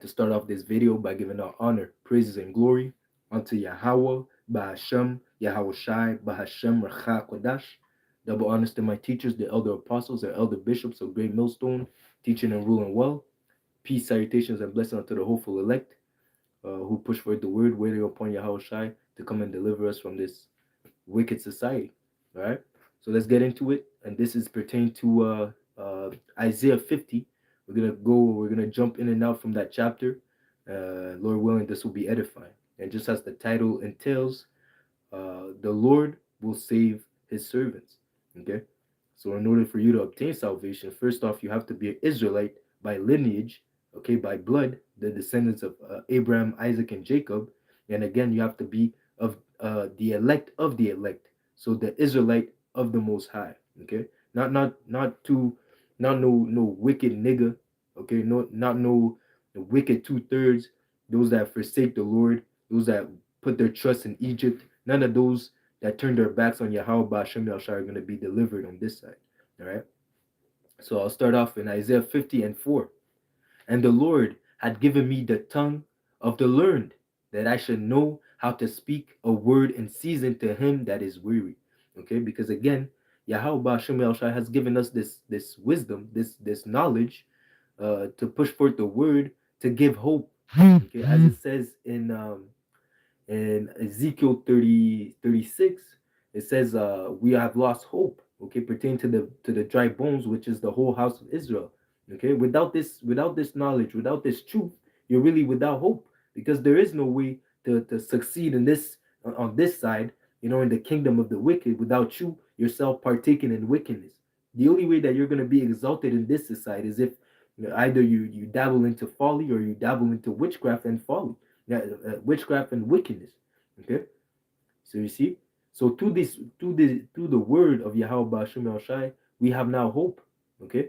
to start off this video by giving our honor, praises, and glory unto Yahweh, Bahashem, Yahweh Shai, Bahashem, Racha Kodash. Double honors to my teachers, the elder apostles, the elder bishops of Great Millstone, teaching and ruling well. Peace, salutations, and blessing unto the hopeful elect who push forth the word, waiting upon Yahweh Shai to come and deliver us from this wicked society. All right, so let's get into it. And this is pertaining to Isaiah 50. We're gonna jump in and out from that chapter. Lord willing, this will be edifying. And just as the title entails, the Lord will save his servants. Okay, so in order for you to obtain salvation, first off, you have to be an Israelite by lineage, okay, by blood, the descendants of Abraham, Isaac, and Jacob. And again, you have to be of the elect of the elect, so the Israelite of the Most High. Okay, not to not no wicked nigga. Okay, not no wicked 2/3. Those that forsake the Lord, those that put their trust in Egypt. None of those that turn their backs on Yahweh Ba'ashem Yahshua are going to be delivered on this side. All right. So I'll start off in Isaiah 50 and 4. And the Lord had given me the tongue of the learned, that I should know how to speak a word in season to him that is weary. Okay, because again, Yahweh Ba'ashem Yahshua has given us this wisdom, this knowledge, to push forth the word to give hope. Okay, as it says in Ezekiel 30:36, it says, we have lost hope, okay, pertaining to the dry bones, which is the whole house of Israel. Okay, without this knowledge, without this truth, you're really without hope, because there is no way to succeed in this on this side, in the kingdom of the wicked, without you yourself partaking in wickedness. The only way that you're going to be exalted in this society is if either you dabble into folly, or you dabble into witchcraft and folly, witchcraft and wickedness. Okay, so you see, so through the word of Yahweh Ba'ashem Shai, we have now hope. Okay,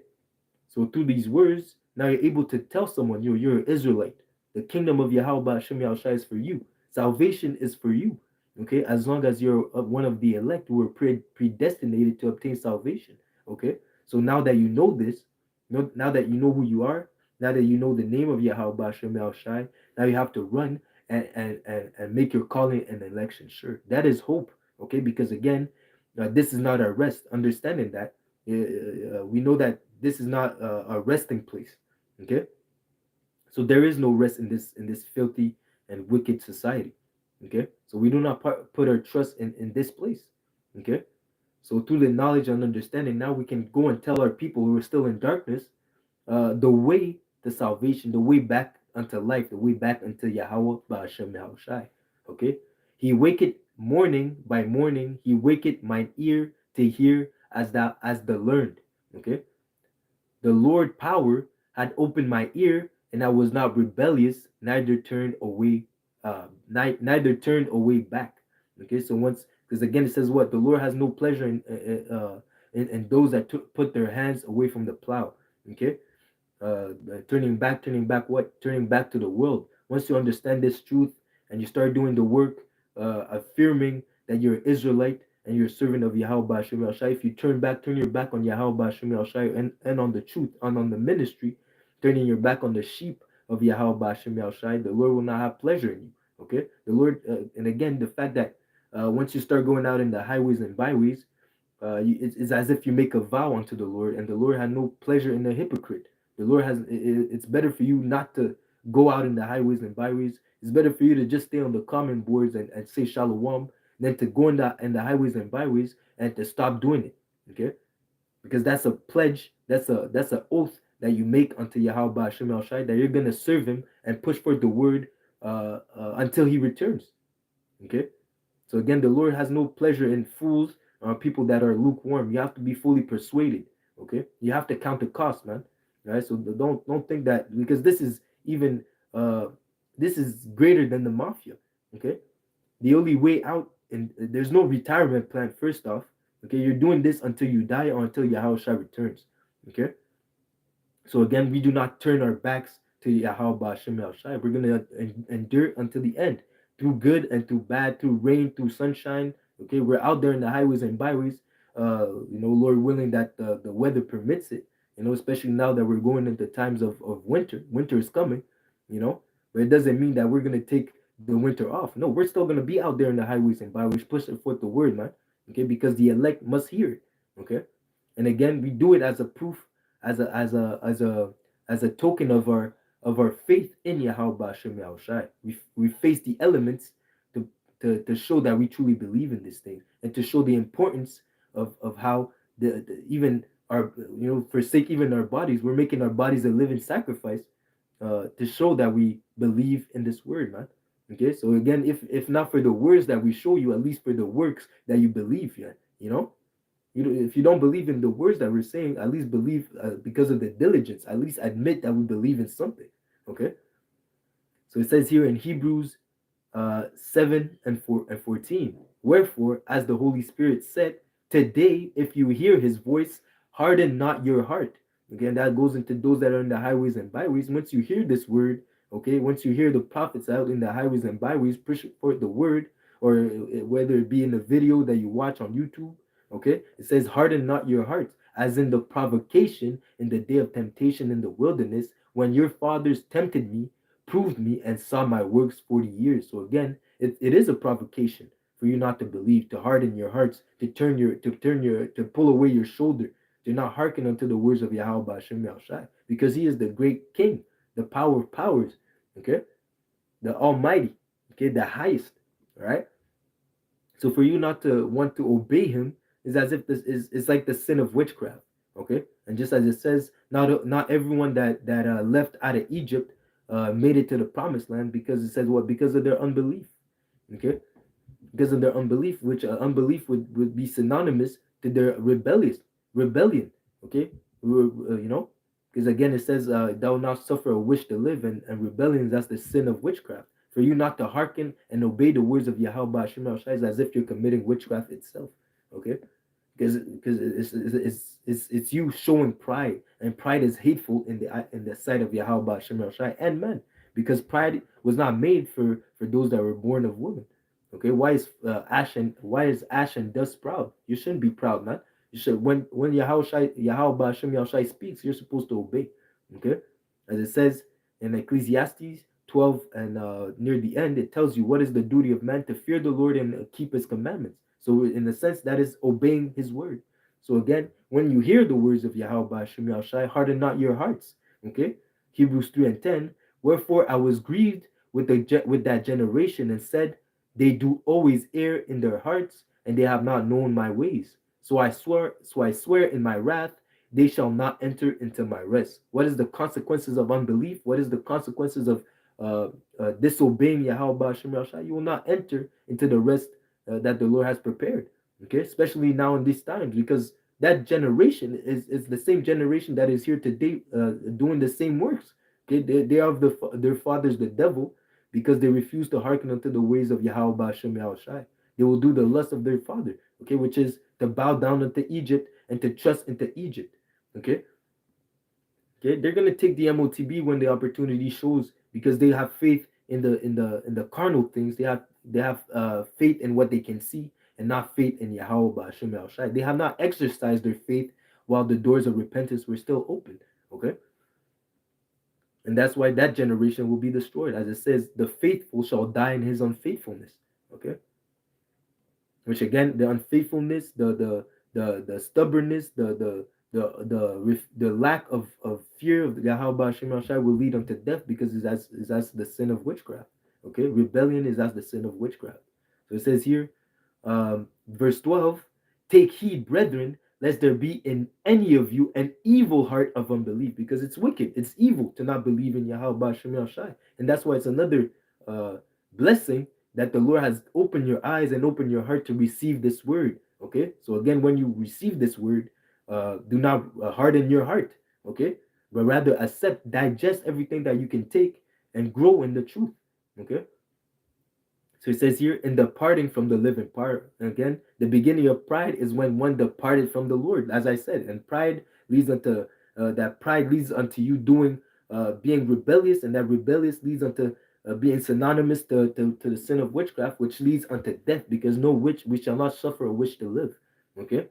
so through these words, now you're able to tell someone you're an Israelite. The kingdom of Yahweh Ba'ashem Shai is for you. Salvation is for you. Okay, as long as you're one of the elect who were predestinated to obtain salvation. Okay, so now that you know this, now that you know who you are, now that you know the name of Yahweh Ba'ashem Shai, now you have to run and make your calling and election sure. That is hope. Okay, because again, this is not our rest. Understanding that, we know that this is not a resting place. Okay, so there is no rest in this filthy and wicked society. Okay, so we do not put our trust in this place. Okay, so through the knowledge and understanding, now we can go and tell our people who are still in darkness, the way to salvation, the way back unto life, the way back unto Yahweh Ba'ashem Yahushai. Okay, he waketh morning by morning, he waketh mine ear to hear as the learned. Okay, the Lord power had opened my ear, and I was not rebellious, neither turned away, neither turned away back. Okay, so once, because again it says what the Lord has no pleasure in those that put their hands away from the plow. Okay, turning back what? Turning back to the world. Once you understand this truth and you start doing the work, affirming that you're an Israelite and you're a servant of Yahweh Ba'ashem Shai, if you turn your back on Yahweh Ba'ashem Shai and on the truth and on the ministry, turning your back on the sheep of Yahweh Ba'ashem Shai, the Lord will not have pleasure in you. Okay, the Lord, and again, the fact that once you start going out in the highways and byways, it's as if you make a vow unto the Lord, and the Lord had no pleasure in the hypocrite. The Lord has. It's better for you not to go out in the highways and byways. It's better for you to just stay on the common boards and say shalom, than to go in the highways and byways and to stop doing it. Okay, because that's a pledge. That's an oath that you make unto Yahweh Ba'ashem El Shai, that you're gonna serve Him and push forth the word until He returns. Okay, so again, the Lord has no pleasure in fools or people that are lukewarm. You have to be fully persuaded. Okay, you have to count the cost, man. Right. So don't think that, because this is even this is greater than the mafia. Okay, the only way out, and there's no retirement plan. First off, okay, you're doing this until you die or until Yahweh returns. Okay, so again, we do not turn our backs to Yahweh Ba'ashem El Shai. We're gonna endure until the end, through good and through bad, through rain, through sunshine. Okay, we're out there in the highways and byways. Lord willing that the weather permits it. Especially now that we're going into times of winter. Winter is coming. you know. But it doesn't mean that we're gonna take the winter off. No, we're still gonna be out there in the highways and byways pushing forth the word, man. Okay, because the elect must hear it. Okay, and again, we do it as a proof, as a token of our faith in Yahweh Hashem Yahushai. We face the elements to, to show that we truly believe in this thing, and to show the importance of how even our, forsake even our bodies, we're making our bodies a living sacrifice, to show that we believe in this word, man. Okay, so again, if not for the words that we show you, at least for the works that you believe, yeah, if you don't believe in the words that we're saying, at least believe, because of the diligence. At least admit that we believe in something. Okay. So it says here in Hebrews 7 and 14. Wherefore, as the Holy Spirit said, today, if you hear His voice, harden not your heart. Again, that goes into those that are in the highways and byways. Once you hear this word, okay, once you hear the prophets out in the highways and byways push forth the word, or whether it be in the video that you watch on YouTube, okay, it says, harden not your hearts, as in the provocation in the day of temptation in the wilderness, when your fathers tempted me, proved me, and saw my works 40 years. So again, it is a provocation for you not to believe, to harden your hearts, to pull away your shoulder, to not hearken unto the words of Yahweh Hashem Yahushai, because He is the great King, the power of powers, okay, the Almighty, okay, the highest. All right. So for you not to want to obey Him is as if this is like the sin of witchcraft. Okay, and just as it says, not everyone that left out of Egypt made it to the promised land, because it says what? Because of their unbelief. Okay, because of their unbelief, which unbelief would be synonymous to their rebellion. Okay, because again it says, thou will not suffer a wish to live, and rebellion, that's the sin of witchcraft. For you not to hearken and obey the words of Yahweh Hashem is as if you're committing witchcraft itself. Okay, because it's you showing pride, and pride is hateful in the sight of Yahweh Hashem and man, because pride was not made for those that were born of women. Okay, why is ash and dust proud? You shouldn't be proud, man. You should, when Yahweh Hashem speaks, you're supposed to obey. Okay, as it says in Ecclesiastes 12 and near the end, it tells you what is the duty of man: to fear the Lord and keep His commandments. So in a sense, that is obeying His word. So again, when you hear the words of Yahweh Hashem Yahushai, harden not your hearts. Okay, Hebrews 3 and 10. Wherefore I was grieved with that generation, and said, they do always err in their hearts, and they have not known my ways. So I swear in my wrath, they shall not enter into my rest. What is the consequences of unbelief? What is the consequences of disobeying Yahweh Hashem Yahushai? You will not enter into the rest that the Lord has prepared. Okay, especially now in these times, because that generation is the same generation that is here today, doing the same works. Okay, they are of their fathers, the devil, because they refuse to hearken unto the ways of Yahweh Hashem Yahushai. They will do the lust of their father, okay, which is to bow down unto Egypt and to trust into Egypt. Okay. Okay, they're gonna take the MOTB when the opportunity shows, because they have faith in the carnal things. They have faith in what they can see, and not faith in Yahweh Hashem Yahushai. They have not exercised their faith while the doors of repentance were still open. Okay. And that's why that generation will be destroyed. As it says, the faithful shall die in his unfaithfulness. Okay. Which again, the unfaithfulness, the stubbornness, the lack of fear of Yahweh Hashem will lead unto death, because it's as the sin of witchcraft. Okay. Rebellion is as the sin of witchcraft. So it says here, verse 12, take heed, brethren, lest there be in any of you an evil heart of unbelief, because it's wicked, it's evil to not believe in Yahweh Hashem Shai. And that's why it's another blessing that the Lord has opened your eyes and opened your heart to receive this word. Okay, so again, when you receive this word, do not harden your heart, okay, but rather accept, digest everything that you can take, and grow in the truth. Okay. So it says here, in departing from the living part. And again, the beginning of pride is when one departed from the Lord, as I said, and pride leads unto you doing, being rebellious, and that rebellious leads unto being synonymous to the sin of witchcraft, which leads unto death, because no witch, we shall not suffer a witch to live. Okay.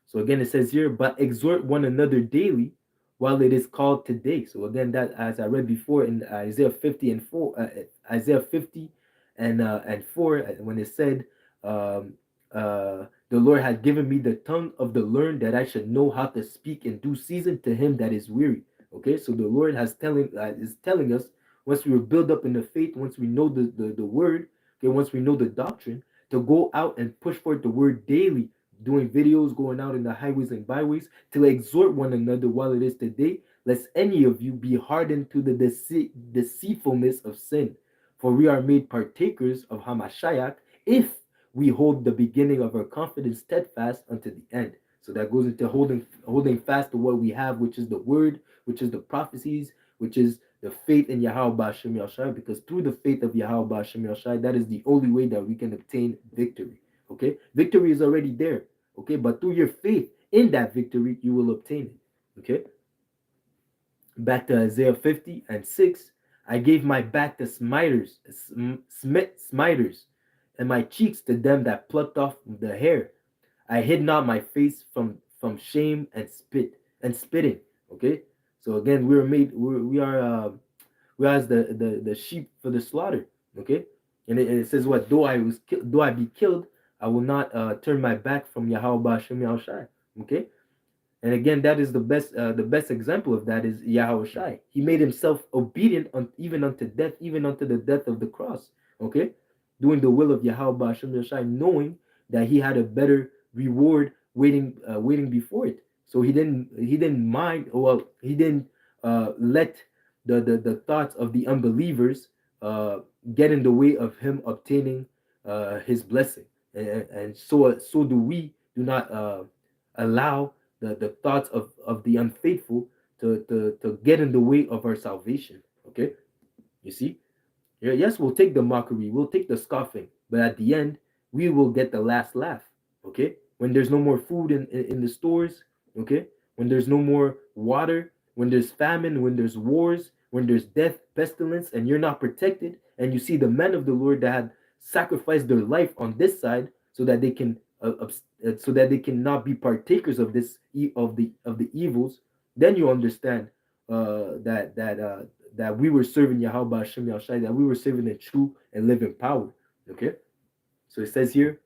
So again, it says here, but exhort one another daily, while it is called today. So again, that as I read before in Isaiah 50 and 4, Isaiah 50 and 4, when it said, the Lord had given me the tongue of the learned that I should know how to speak in due season to him that is weary. Okay, so the Lord is telling us, once we were built up in the faith, once we know the word, okay, once we know the doctrine, to go out and push forth the word daily, doing videos, going out in the highways and byways to exhort one another while it is today, lest any of you be hardened to the deceitfulness of sin. For we are made partakers of Hamashiach if we hold the beginning of our confidence steadfast unto the end. So that goes into holding fast to what we have, which is the word, which is the prophecies, which is the faith in Yahweh Ba'ashem Yahshai, because through the faith of Yahweh Ba'ashem Yahshai, that is the only way that we can obtain victory. Okay, victory is already there. Okay, but through your faith in that victory, you will obtain it. Okay, back to Isaiah 50 and 6. I gave my back to smiters, and my cheeks to them that plucked off the hair. I hid not my face from shame and spitting. Okay, so again, we are as the sheep for the slaughter. Okay, and it says what, though I be killed, I will not turn my back from Yahweh Ba'ashem Yahushai. Okay, and again, that is the best example of that is Yahweh Shai. He made himself obedient even unto death, even unto the death of the cross. Okay, doing the will of Yahweh Ba'ashem Shai, knowing that he had a better reward waiting before it. So he didn't mind. Well, he didn't let the thoughts of the unbelievers uh, get in the way of him obtaining his blessing. And so do we. Do not allow the thoughts of the unfaithful to get in the way of our salvation. Okay, you see? Yeah, yes, we'll take the mockery, we'll take the scoffing, but at the end, we will get the last laugh. Okay, when there's no more food in the stores. Okay, when there's no more water, when there's famine, when there's wars, when there's death, pestilence, and you're not protected, and you see the men of the Lord that had sacrificed their life on this side so that they can not be partakers of the evils, then you understand that we were serving Yahweh Hashem Yahushai, that we were serving the true and living power. Okay, so it says here,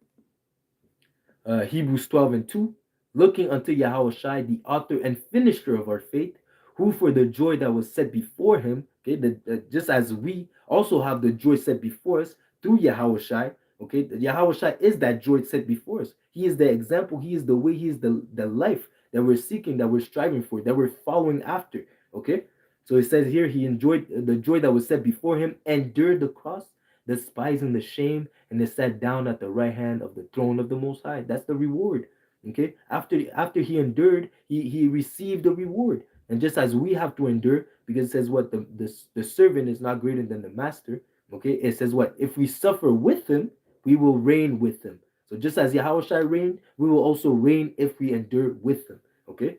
Hebrews 12 and 2, looking unto Yahweh Shai, the author and finisher of our faith, who for the joy that was set before him, okay, just as we also have the joy set before us through Yahweh Shai, okay, Yahweh Shai is that joy set before us. He is the example, he is the way, he is the life that we're seeking, that we're striving for, that we're following after, okay? So it says here, he enjoyed the joy that was set before him, endured the cross, despising the shame, and is sat down at the right hand of the throne of the Most High. That's the reward. Okay. After he endured, he received the reward. And just as we have to endure, because it says what, the servant is not greater than the master. Okay. It says what, if we suffer with him, we will reign with him. So just as Yahushua reigned, we will also reign if we endure with him. Okay.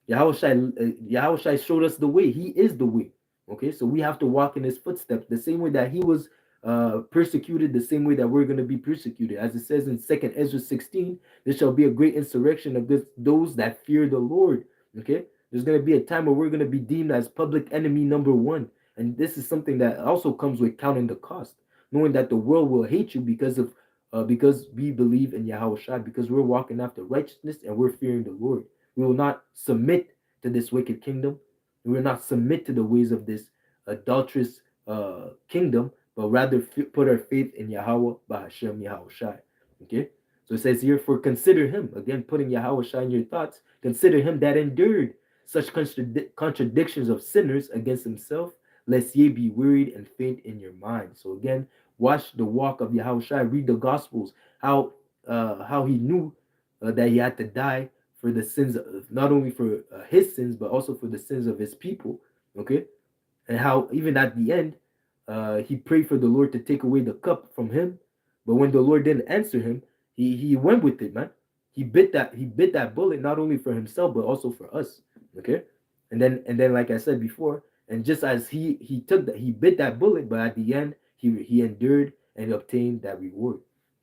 Yahushua showed us the way. He is the way. Okay, so we have to walk in his footsteps the same way that he was persecuted, the same way that we're going to be persecuted. As it says in 2nd Ezra 16, there shall be a great insurrection against those that fear the Lord. Okay, there's going to be a time where we're going to be deemed as public enemy number one. And this is something that also comes with counting the cost, knowing that the world will hate you because we believe in Yahweh Shai, because we're walking after righteousness and we're fearing the Lord. We will not submit to this wicked kingdom. We will not submit to the ways of this adulterous kingdom, but rather put our faith in Yahweh Bahashem Yahweh Shai. Okay? So it says here, for consider him, again, putting Yahweh Shai in your thoughts, consider him that endured such contradictions of sinners against himself, lest ye be wearied and faint in your mind. So again, watch the walk of Yahweh Shai, read the Gospels, how he knew that he had to die for the sins, not only for his sins, but also for the sins of his people. Okay, and how even at the end, he prayed for the Lord to take away the cup from him, but when the Lord didn't answer him, he went with it, man. He bit that bullet not only for himself but also for us. Okay, and then like I said before, and just as he bit that bullet, but at the end he endured and obtained that reward.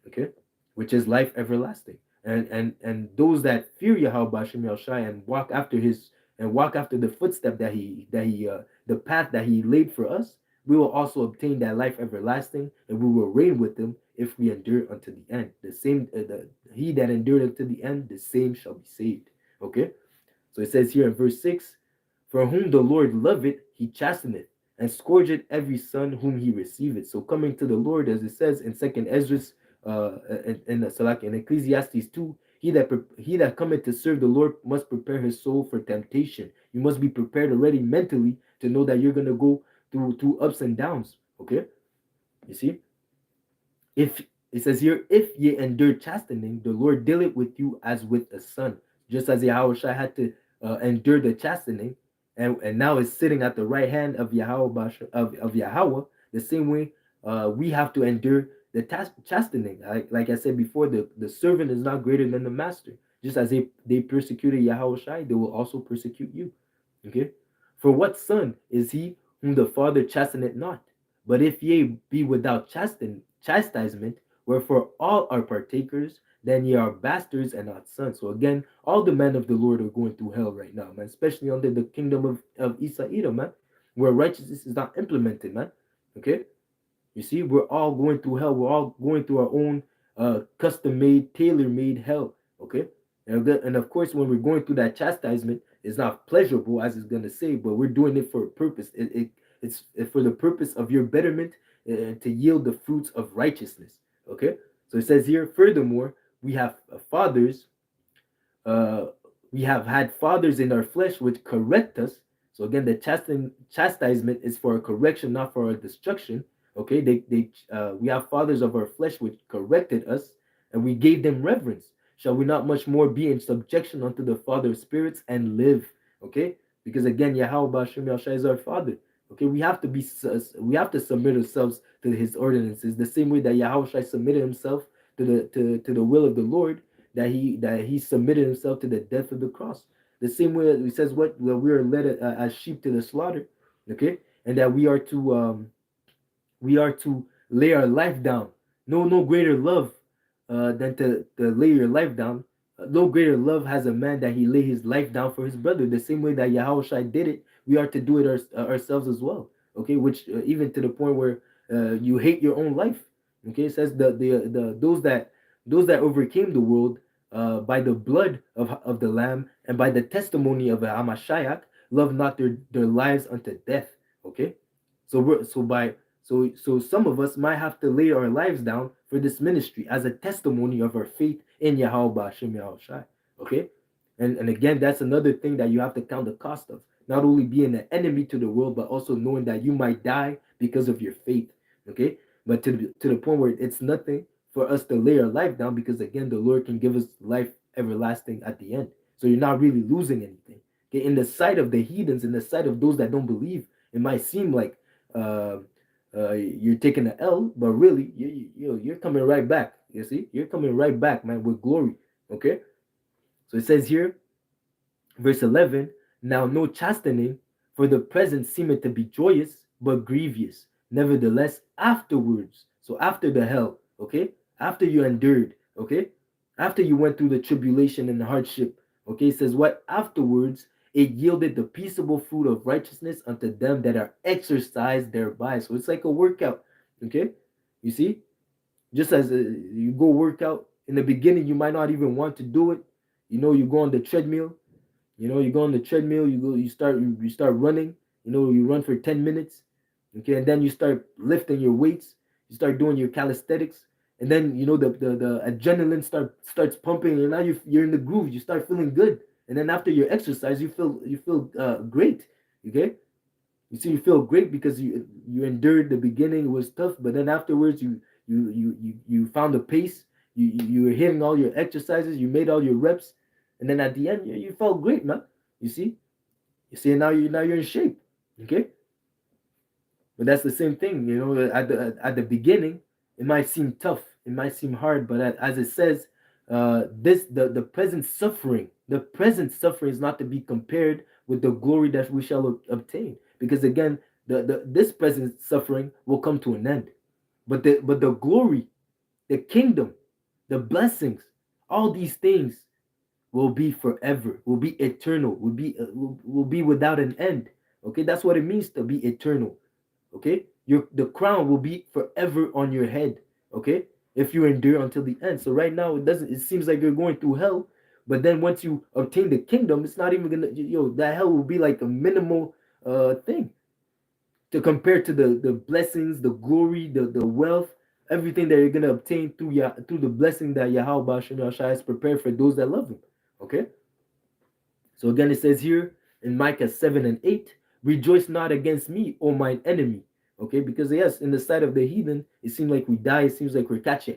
Okay, which is life everlasting. And those that fear Yahweh Bashim Shai and walk after his and walk after the footstep the path that he laid for us, we will also obtain that life everlasting, and we will reign with him if we endure unto the end. The same, he that endured unto the end, the same shall be saved. Okay, so it says here in verse 6, for whom the Lord loveth, he chasteneth, and scourgeth every son whom he receiveth. So coming to the Lord, as it says in Second Ezra, in Ecclesiastes 2, he that cometh to serve the Lord must prepare his soul for temptation. You must be prepared already mentally to know that you're gonna go through ups and downs. Okay, you see, if it says here, if ye endure chastening, the Lord dealeth with you as with a son, just as Yahushua had to endure the chastening, and now is sitting at the right hand of Yahweh, of Yahweh. The same way, we have to endure the chastening. Like I said before, the servant is not greater than the master. Just as they persecuted Yahushua, they will also persecute you. Okay, for what son is he whom the Father chasteneth not? But if ye be without chastisement, wherefore all are partakers, then ye are bastards and not sons. So again, all the men of the Lord are going through hell right now, man, especially under the kingdom of Isa Edom, man, where righteousness is not implemented, man. Okay? You see, we're all going through hell. We're all going through our own custom-made, tailor-made hell. Okay? And of course, when we're going through that chastisement, it's not pleasurable, as it's going to say, but we're doing it for a purpose. It's for the purpose of your betterment, to yield the fruits of righteousness. Okay? So it says here, furthermore, we have fathers, uh, we have had fathers in our flesh which correct us. So again, the chastisement is for a correction, not for a destruction. Okay, we have fathers of our flesh which corrected us, and we gave them reverence. Shall we not much more be in subjection unto the Father of spirits and live? Okay, because again, Yahweh Bashem Yahshua is our Father. Okay, we have to submit ourselves to His ordinances, the same way that Yahweh submitted Himself to the will of the Lord, that he submitted Himself to the death of the cross. The same way He says what that we are led as sheep to the slaughter. Okay, and that we are to lay our life down. No greater love than to lay your life down. No greater love has a man that he lay his life down for his brother. The same way that Yahushua did it, we are to do it ourselves as well. Okay, which even to the point where you hate your own life. Okay, it says the those that overcame the world by the blood of the Lamb and by the testimony of Hamashiach, love not their lives unto death. Okay, so we're so by so some of us might have to lay our lives down for this ministry as a testimony of our faith in Yahweh Hashem Yahushai. Okay? And again, that's another thing that you have to count the cost of. Not only being an enemy to the world, but also knowing that you might die because of your faith. Okay? But to the point where it's nothing for us to lay our life down, because again, the Lord can give us life everlasting at the end. So you're not really losing anything. Okay? In the sight of the heathens, in the sight of those that don't believe, it might seem like you're taking an L, but really you're coming right back. You see, you're coming right back, man, with glory. Okay, so it says here, verse 11. Now no chastening for the present seemeth to be joyous, but grievous. Nevertheless, afterwards, so after the hell, okay, after you endured, okay, after you went through the tribulation and the hardship, okay, it says what afterwards it yielded the peaceable fruit of righteousness unto them that are exercised thereby. So it's like a workout. Okay, you see, just as you go work out in the beginning, you might not even want to do it. You know, you go on the treadmill. You know, you go on the treadmill. You start running. You know, you run for 10 minutes. Okay, and then you start lifting your weights. You start doing your calisthenics, and then you know the adrenaline starts pumping, and now you're in the groove. You start feeling good, and then after your exercise, you feel great. Okay, you see, you feel great because you endured the beginning. It was tough, but then afterwards, you found the pace. You were hitting all your exercises. You made all your reps, and then at the end, you felt great, man. You see, and now you're in shape. Okay, but that's the same thing. You know, at the beginning, it might seem tough. It might seem hard, but as it says, the present suffering is not to be compared with the glory that we shall obtain. Because again, this present suffering will come to an end, but the glory, the kingdom, the blessings, all these things will be forever, will be eternal, will be without an end. Okay, that's what it means to be eternal. Okay, the crown will be forever on your head. Okay, if you endure until the end. So right now it seems like you're going through hell, but then once you obtain the kingdom, it's not even gonna, that hell will be like a minimal thing to compare to the blessings, the glory, the wealth, everything that you're gonna obtain through the blessing that Yahweh Shem Yahshua has prepared for those that love him. Okay, so again, it says here in Micah 7 and 8, rejoice not against me, O mine enemy. Okay, because yes, in the sight of the heathen, it seems like we die. It seems like we're catching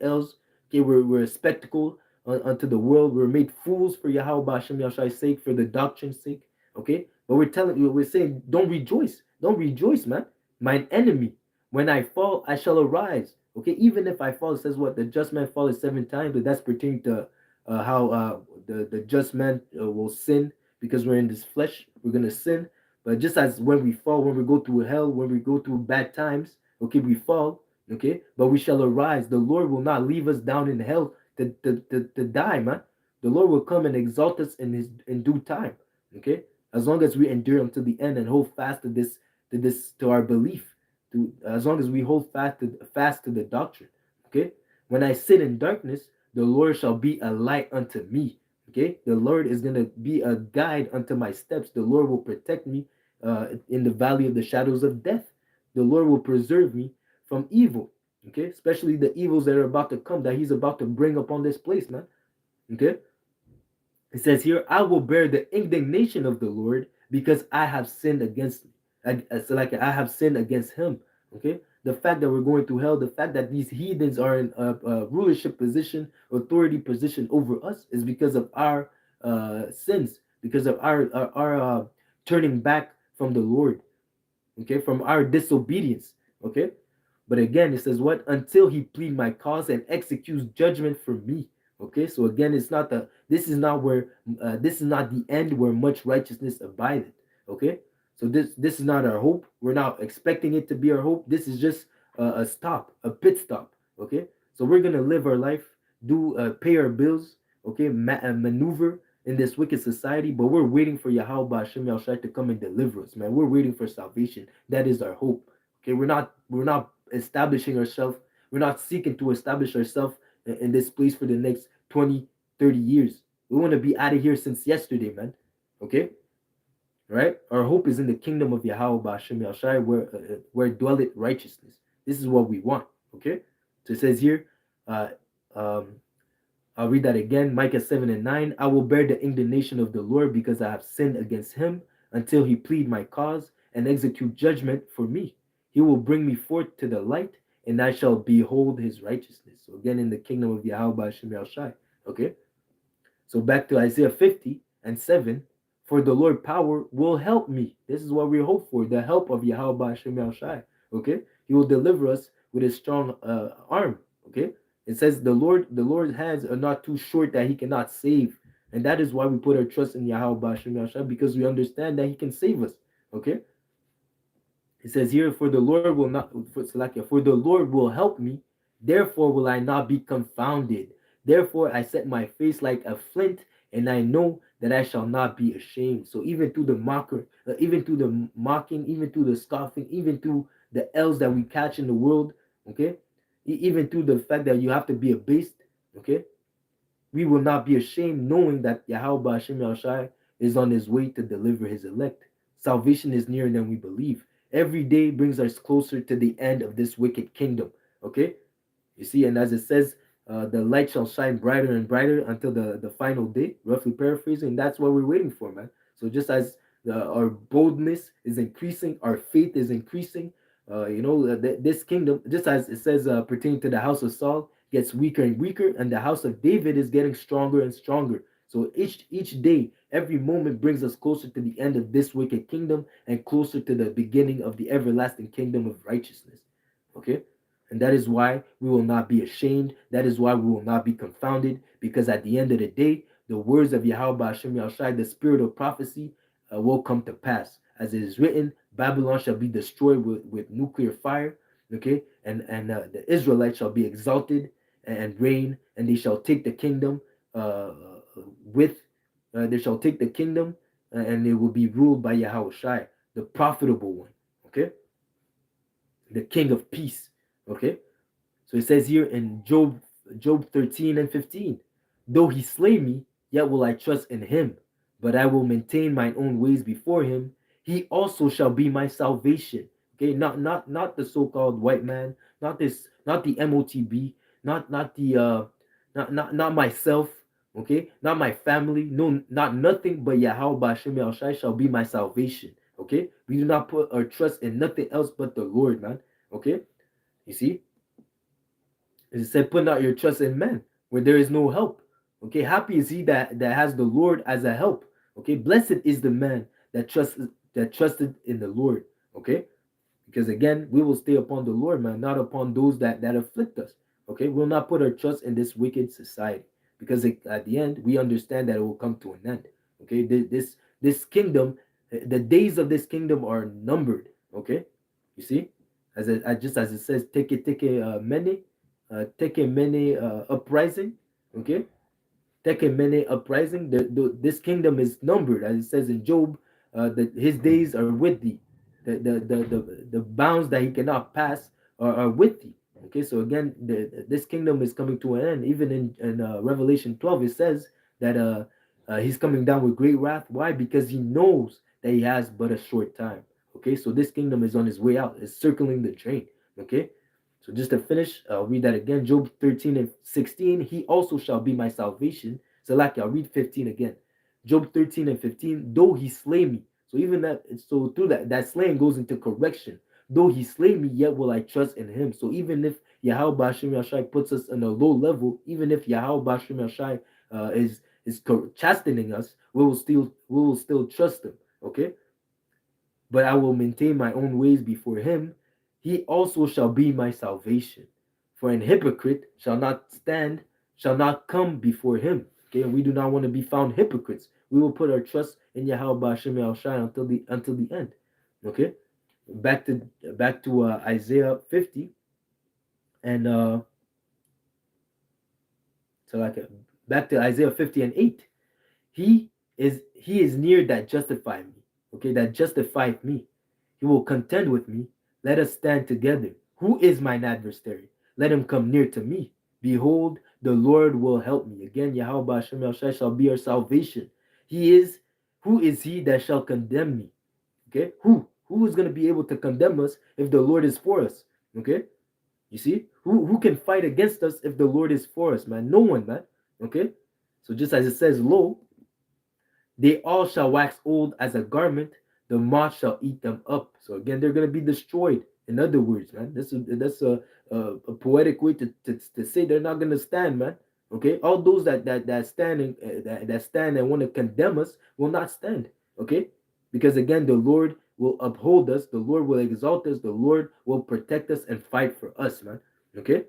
L's. Okay, we're a spectacle unto the world. We're made fools for Yahweh Hashem Yahshua's sake, for the doctrine's sake. Okay, but we're saying, don't rejoice. Don't rejoice, man. Mine enemy. When I fall, I shall arise. Okay, even if I fall, it says what? The just man falleth 7 times, but that's pertaining to how the just man will sin because we're in this flesh. We're gonna sin, but just as when we fall, when we go through hell, when we go through bad times, okay, we fall, okay, but we shall arise. The Lord will not leave us down in hell to die, man. The Lord will come and exalt us in due time, okay. As long as we endure until the end and hold fast to our belief, to as long as we hold fast to the doctrine, okay. When I sit in darkness, the Lord shall be a light unto me. Okay, the Lord is gonna be a guide unto my steps. The Lord will protect me in the valley of the shadows of death. The Lord will preserve me from evil. Okay, especially the evils that are about to come, that He's about to bring upon this place, man. Okay, it says here, I will bear the indignation of the Lord because I have sinned against me. Like I have sinned against Him. Okay, the fact that we're going through hell, the fact that these heathens are in a rulership position, authority position over us, is because of our sins, because of our turning back from the Lord. Okay, from our disobedience. Okay, but again, it says what? Until he plead my cause and executes judgment for me. Okay, so again, it's not the this is not where this is not the end where much righteousness abideth. Okay, so this is not our hope. We're not expecting it to be our hope. This is just a stop, a pit stop. Okay, so we're gonna live our life, do pay our bills. Okay, maneuver in this wicked society, but we're waiting for Yahweh Hashem Yahushua to come and deliver us, man. We're waiting for salvation. That is our hope. Okay, we're not establishing ourselves. We're not seeking to establish ourselves in this place for the next 20, 30 years. We want to be out of here since yesterday, man. Okay? Right? Our hope is in the kingdom of Yahweh Hashem Yahushua, where dwelleth righteousness. This is what we want. Okay? So it says here, uh, um, I'll read that again. Micah 7 and 9. I will bear the indignation of the Lord because I have sinned against him until he plead my cause and execute judgment for me. He will bring me forth to the light and I shall behold his righteousness. So again, in the kingdom of Yahweh Hashem Shai. Okay. So back to Isaiah 50 and 7. For the Lord power will help me. This is what we hope for. The help of Yahweh Hashem Shai. Okay. He will deliver us with his strong arm. Okay. It says the Lord's hands are not too short that he cannot save. And that is why we put our trust in Yahweh Hashem Shai, because we understand that he can save us. Okay. It says here, for the Lord will not for the Lord will help me, therefore will I not be confounded. Therefore I set my face like a flint, and I know that I shall not be ashamed. So even through the even through the mocking, even through the scoffing, even through the L's that we catch in the world, okay, even through the fact that you have to be abased, okay, we will not be ashamed, knowing that Yahweh Hashem Yahushai is on his way to deliver his elect. Salvation is nearer than we believe. Every day brings us closer to the end of this wicked kingdom. Okay? You see, and as it says, the light shall shine brighter and brighter until the final day, roughly paraphrasing. That's what we're waiting for, man. So just as our boldness is increasing, our faith is increasing, this kingdom, just as it says pertaining to the house of Saul, gets weaker and weaker, and the house of David is getting stronger and stronger. So each day, every moment brings us closer to the end of this wicked kingdom and closer to the beginning of the everlasting kingdom of righteousness. Okay? And that is why we will not be ashamed. That is why we will not be confounded, because at the end of the day, the words of Yahweh Hashem Yahushai, the spirit of prophecy, will come to pass. As it is written, Babylon shall be destroyed with nuclear fire, okay? And the Israelites shall be exalted and reign, and they shall take the kingdom uh, with they shall take the kingdom, and it will be ruled by Yahweh Shai, the profitable one. Okay, the King of peace. Okay, so it says here in Job 13 and 15, though he slay me, yet will I trust in him, but I will maintain mine own ways before him. He also shall be my salvation. Okay, not the so-called white man, not the MOTB, not the not myself, okay, not my family, no, not nothing but Yahweh Bashem Yahushai shall be my salvation. Okay, we do not put our trust in nothing else but the Lord, man. Okay, you see, it said, put not your trust in men where there is no help. Okay, happy is he that has the Lord as a help. Okay, blessed is the man that trusted in the Lord. Okay, because again, we will stay upon the Lord, man, not upon those that afflict us. Okay, we'll not put our trust in this wicked society, because at the end we understand that it will come to an end. Okay, this kingdom, the days of this kingdom are numbered. Okay, you see, just as it says, take a many uprising. Okay, take a many uprising. This kingdom is numbered, as it says in Job, that his days are with thee. The bounds that he cannot pass are with thee. Okay, so again, this kingdom is coming to an end. Even in Revelation 12, it says that he's coming down with great wrath. Why? Because he knows that he has but a short time. Okay, so this kingdom is on his way out. It's circling the drain. Okay, so just to finish, I'll read that again. Job 13 and 16. He also shall be my salvation. So like I'll read 15 again. Job 13 and 15. Though he slay me. So even that, so through that slaying goes into correction. Though he slay me, yet will I trust in him. So even if Yahweh Bashim Yashai puts us on a low level, even if Yahweh Bashim Yashai is chastening us, we will still trust him. Okay, but I will maintain my own ways before him. He also shall be my salvation. For an hypocrite shall not stand, shall not come before him. Okay, and we do not want to be found hypocrites. We will put our trust in Yahweh Hashem Shai until the end. Okay, back to Isaiah 50 and so like back to Isaiah 50 and 8. He is near that justify me. Okay, that justifieth me. He will contend with me. Let us stand together. Who is mine adversary? Let him come near to me. Behold, the Lord will help me. Again, Yahweh Hashem Shai shall be our salvation. Who is he that shall condemn me? Okay, who is going to be able to condemn us if the Lord is for us? Okay, you see, who can fight against us if the Lord is for us, man? No one, man. Okay, so just as it says, lo, they all shall wax old as a garment, the moth shall eat them up. So again, they're going to be destroyed. In other words, man, that's a poetic way to say they're not going to stand, man. Okay, all those that stand that stand and want to condemn us will not stand. Okay, because again, the Lord will uphold us, the Lord will exalt us, the Lord will protect us and fight for us, man. Okay,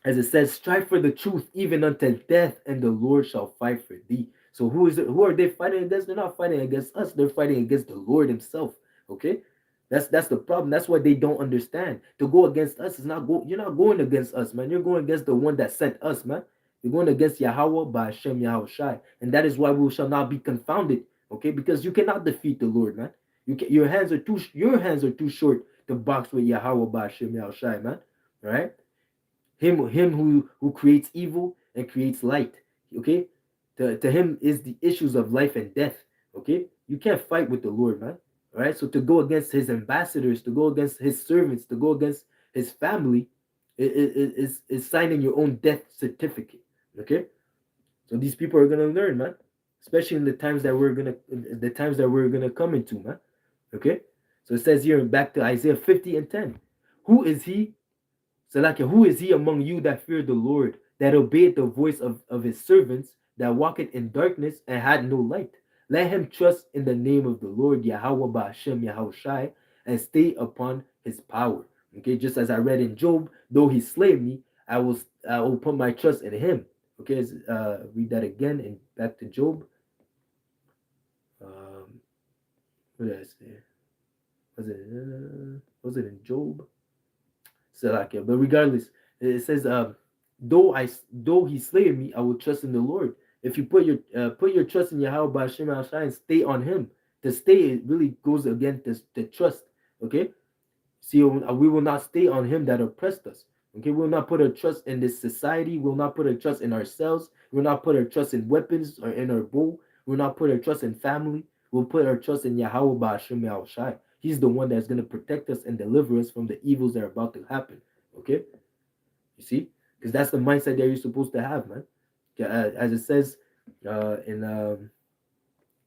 as it says, strive for the truth even unto death, and the Lord shall fight for thee. So who are they fighting against? They're not fighting against us, they're fighting against the Lord himself. Okay, that's the problem. That's what they don't understand. To go against us is you're not going against us, man. You're going against the one that sent us, man. You're going against Yahweh by Hashem Yahweh Shai, and that is why we shall not be confounded. Okay, because you cannot defeat the Lord, man. Your hands are too short to box with Yahweh by Hashem Yahweh Shai, man. All right, him who creates evil and creates light. Okay, to him is the issues of life and death. Okay, you can't fight with the Lord, man. All right, so to go against his ambassadors, to go against his servants, to go against his family is signing your own death certificate. Okay, so these people are gonna learn, man, especially in the times that we're gonna come into, man. Okay, so it says here, back to Isaiah 50 and 10. Who is he? Salakia, who is he among you that feared the Lord, that obeyed the voice of his servants, that walketh in darkness and had no light? Let him trust in the name of the Lord, Yahweh Ba'ashem Yahweh Shai, and stay upon his power. Okay, just as I read in Job, though he slay me, I will put my trust in him. Okay, read that again and back to Job. What did I say? Was it in Job? Salakia. But regardless, it says though he slay me, I will trust in the Lord. If you put your trust in Yahweh by Hashem al and stay on Him, to stay it really goes against the trust. Okay, see, we will not stay on Him that oppressed us. Okay, we will not put our trust in this society. We will not put our trust in ourselves. We will not put our trust in weapons or in our bow. We will not put our trust in family. We'll put our trust in Yahweh by Hashem al Shai. He's the one that's going to protect us and deliver us from the evils that are about to happen. Okay, you see, because that's the mindset that you're supposed to have, man. As it says in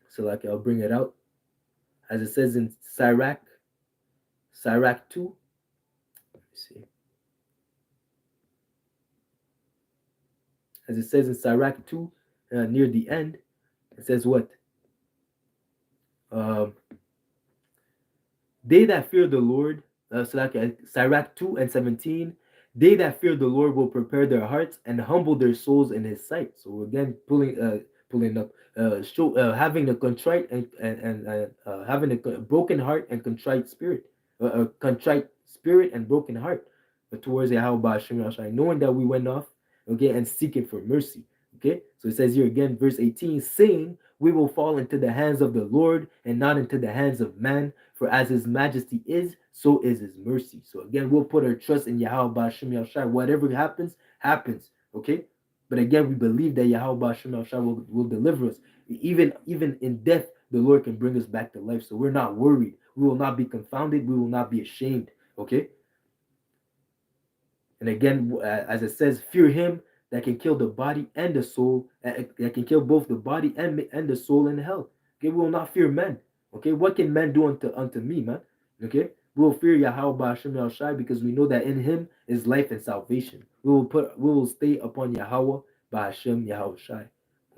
so like I'll bring it out, as it says in Sirach 2. Let me see. As it says in Sirach 2, near the end, it says what? Um, they that fear the Lord, so like Sirach 2 and 17, they that fear the Lord will prepare their hearts and humble their souls in His sight. So again, pulling up, having a contrite and having a broken heart and contrite spirit, a contrite spirit and broken heart towards Yahweh Hashem Yahshai, knowing that we went off, okay, and seeking for mercy. Okay, so it says here again, verse 18, saying, we will fall into the hands of the Lord and not into the hands of man, for as His majesty is, so is His mercy. So again, we'll put our trust in Yahweh Hashem Yahshai. Whatever happens, happens. Okay, but again, we believe that Yahweh Hashem Yahshai will deliver us. Even in death, the Lord can bring us back to life. So we're not worried. We will not be confounded. We will not be ashamed. Okay. And again, as it says, fear Him that can kill the body and the soul, that can kill both the body and the soul in hell. Okay, we will not fear men. Okay, what can men do unto me, man? Okay, we will fear Yahweh Hashem Shai because we know that in Him is life and salvation. We will stay upon Yahweh by Hashem Yahweh Shai.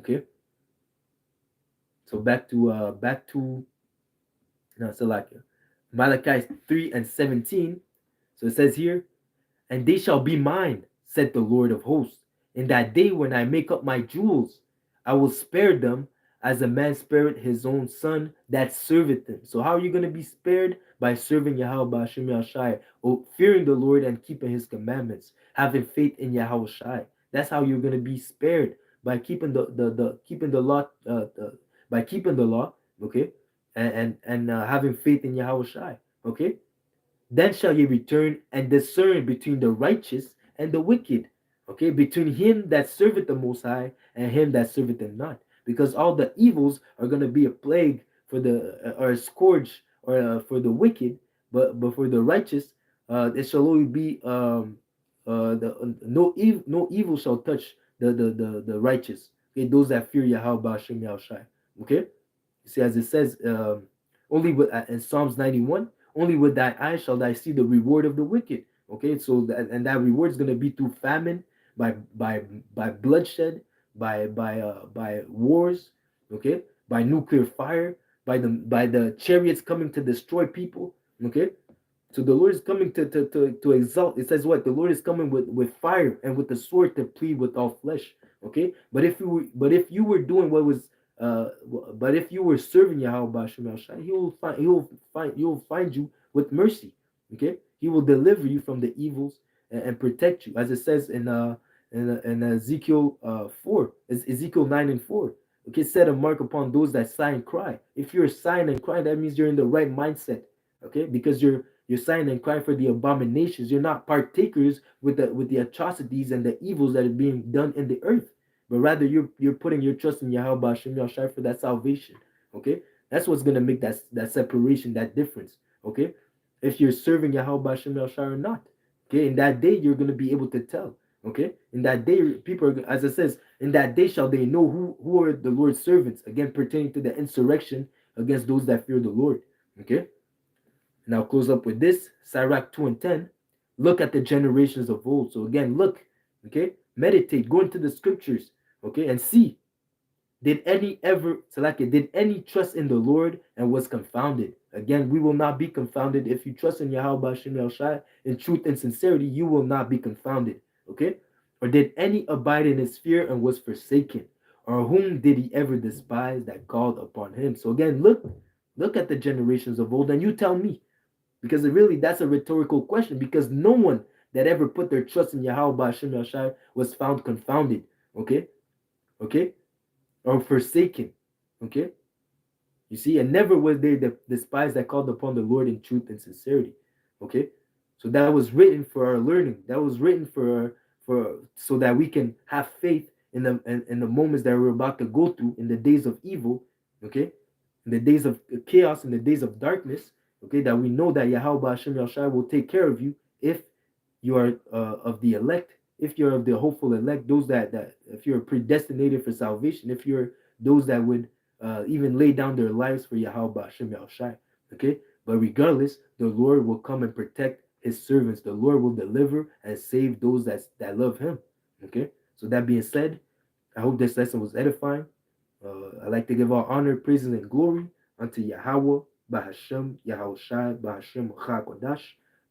Okay, so back to so like Malachi 3 and 17. So it says here, and they shall be mine, said the Lord of hosts. In that day when I make up my jewels, I will spare them as a man spareth his own son that serveth him. So how are you going to be spared? By serving Yahweh Hashem Yahshai, or fearing the Lord and keeping His commandments, having faith in Yahweh Shai. That's how you're going to be spared, by keeping the keeping the law, by keeping the law, okay, and having faith in Yahweh Shai, okay. Then shall ye return and discern between the righteous and the wicked. Okay, between him that serveth the Most High and him that serveth Him not. Because all the evils are going to be a plague for or a scourge for the wicked, but for the righteous, it shall only be no evil shall touch the righteous. Okay, those that fear Yahweh Hashem Yahushai. Okay, you see, as it says, only with in Psalms 91. Only with thy eyes shall thou see the reward of the wicked. Okay, so that reward is going to be through famine, by bloodshed, by wars, okay, by nuclear fire, by the chariots coming to destroy people. Okay, so the Lord is coming to exalt. It says what? The Lord is coming with fire and with the sword to plead with all flesh. Okay, but if you were doing what was but if you were serving Yahweh Hashem Shai, he will find you with mercy. Okay, He will deliver you from the evils and protect you, as it says in Ezekiel 4, Ezekiel 9 and 4. Okay, set a mark upon those that sigh and cry. If you're sighing and crying, that means you're in the right mindset. Okay, because you're sighing and crying for the abominations. You're not partakers with the atrocities and the evils that are being done in the earth, but rather you're putting your trust in Yahweh Hashem Yahshai for that salvation. Okay, that's what's gonna make that separation, that difference. Okay, if you're serving Yahweh Hashem Yahshai or not. Okay, in that day you're gonna be able to tell. Okay, in that day people are, as it says, in that day shall they know who are the Lord's servants. Again, pertaining to the insurrection against those that fear the Lord. Okay, and I'll close up with this, Sirach 2 and 10. Look at the generations of old. So again, look. Okay, meditate, go into the scriptures. Okay, and see, did any trust in the Lord and was confounded? Again, we will not be confounded. If you trust in Yahweh Hashem Yahushai in truth and sincerity, you will not be confounded. Okay, or did any abide in His fear and was forsaken? Or whom did He ever despise that called upon Him? So again, look at the generations of old, and you tell me, because really that's a rhetorical question, because no one that ever put their trust in Yahweh Ba'ashem Yahshai was found confounded, okay? Okay? Or forsaken, okay? You see, and never was they the spies that called upon the Lord in truth and sincerity, okay? So that was written for our learning. That was written for so that we can have faith in the moments that we're about to go through in the days of evil, okay? In the days of chaos, in the days of darkness, okay? That we know that Yahweh Hashem Yahshai will take care of you if you are of the elect, if you're of the hopeful elect, those that if you're predestinated for salvation, if you're those that would even lay down their lives for Yahweh Hashem Yahushai. Okay, but regardless, the Lord will come and protect His servants. The Lord will deliver and save those that love Him. Okay, so that being said, I hope this lesson was edifying. I'd like to give all honor, praises, and glory unto Yahweh, Bahashem, Yahushai, Bahashem, Kodash.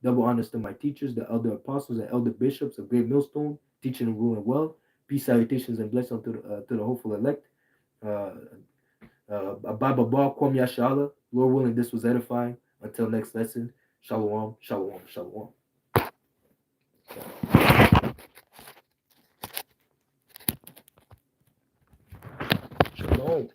Double honors to my teachers, the elder apostles and elder bishops of Great Millstone, teaching and ruling well. Peace, salutations, and blessings to the hopeful elect. Ababa Ba Kwam Yashala. Lord willing, this was edifying. Until next lesson, Shalom, Shalom, Shalom. Shalom.